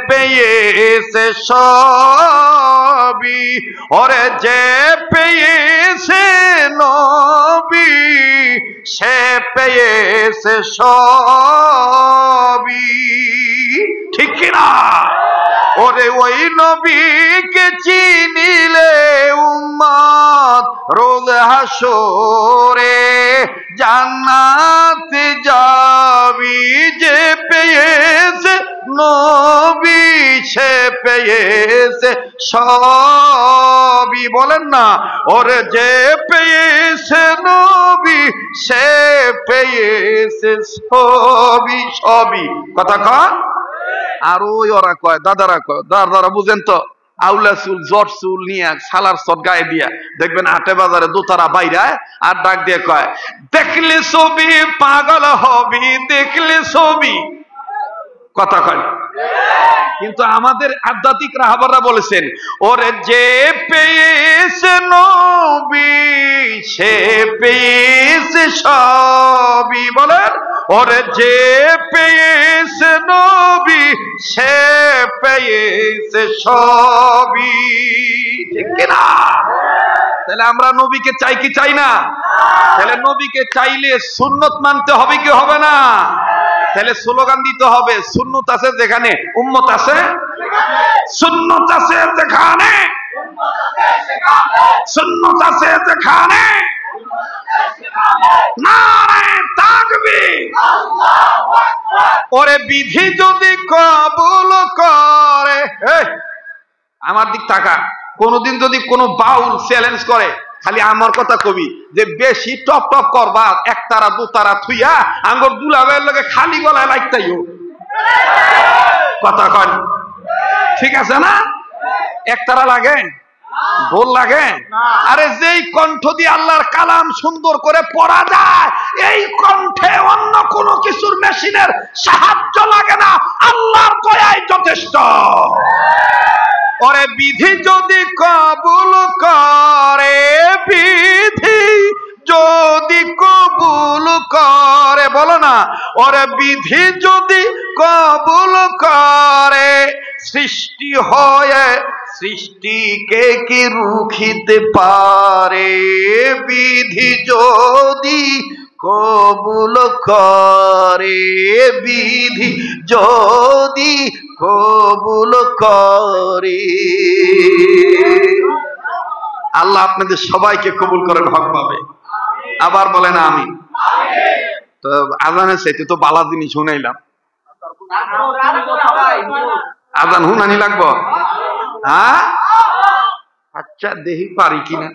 পেয়েছে সবই, ওরে যে পেয়েছে নবী সে পেয়েছে সবই। ঠিক কিনা? ওরে ওই নবীকে চিনিলে উম্মত রোজ হাসরে জান্নাতে যাবি। যে পেয়েছে নবী সে পেয়েছে সবই। বলেন না, ওরে যে পেয়েছে নবী সে পেয়েছে সবই। সবই কথা কয়। আর ওই ওরা কয়, দাদারা কয়, দাদারা বুঝেন তো, আউলা চুল জট চুল নিয়ে সালার চট গায়ে দিয়া দেখবেন হাটে বাজারে দোতারা বাইরায় আর ডাক দিয়ে কয়, দেখলে ছবি পাগল হবি, দেখলে ছবি। কথা কয়। কিন্তু আমাদের আধ্যাত্মিক রাহবাররা বলেছেন, ওরে যে পেয়েছে নবী সে পেয়েছে সবই। বলেন, ওরে যে পেয়েছে নবী সে পেয়েছে সবই। ঠিক কিনা? তাহলে আমরা নবীকে চাই কি চাই না? তাহলে নবীকে চাইলে সুন্নত মানতে হবে কি হবে না? তাহলে স্লোগান দিতে হবে, সুন্নত আছে যেখানে উম্মত আছে, সুন্নত আছে যেখানে, সুন্নত আছে যেখানে, নারে তাকবীর। ওরে বিধি যদি কবুল করে, আমার দিক তাকা, কোনদিন যদি কোনো বাউল চ্যালেঞ্জ করে, খালি আমার কথা কবি যে বেশি টপ টপ করবা একতারা দুতারা থুইয়া আঙ্গুর দুলাবের লগে খালি গলায় লাগতাইও। কথা কন, ঠিক আছে না? একতারা লাগে, ঢোল লাগে। আরে যেই কণ্ঠ দিয়ে আল্লাহর কালাম সুন্দর করে পড়া যায়, এই কণ্ঠে অন্য কোনো কিছুর মেশিনের সাহায্য লাগে না, আল্লাহর দয়াই যথেষ্ট। ওরে বিধি যদি কবুল করে, বিধি যদি কবুল করে, বলো না, ওরে বিধি যদি কবুল করে, সৃষ্টি হয়ে সৃষ্টিকে কি রুখিতে পারে? বিধি যদি কবুল করে, বিধি যদি কবুল করে। আল্লাহ আপনাদের সবাইকে কবুল করেন, হক পাবে। আবার বলেন আমি। তো আজানের চাইতে তো বালা জিনিস শুনাইলাম, আজান হুনানি লাগবো। হ্যাঁ, আচ্ছা দেখি পারি কিনা।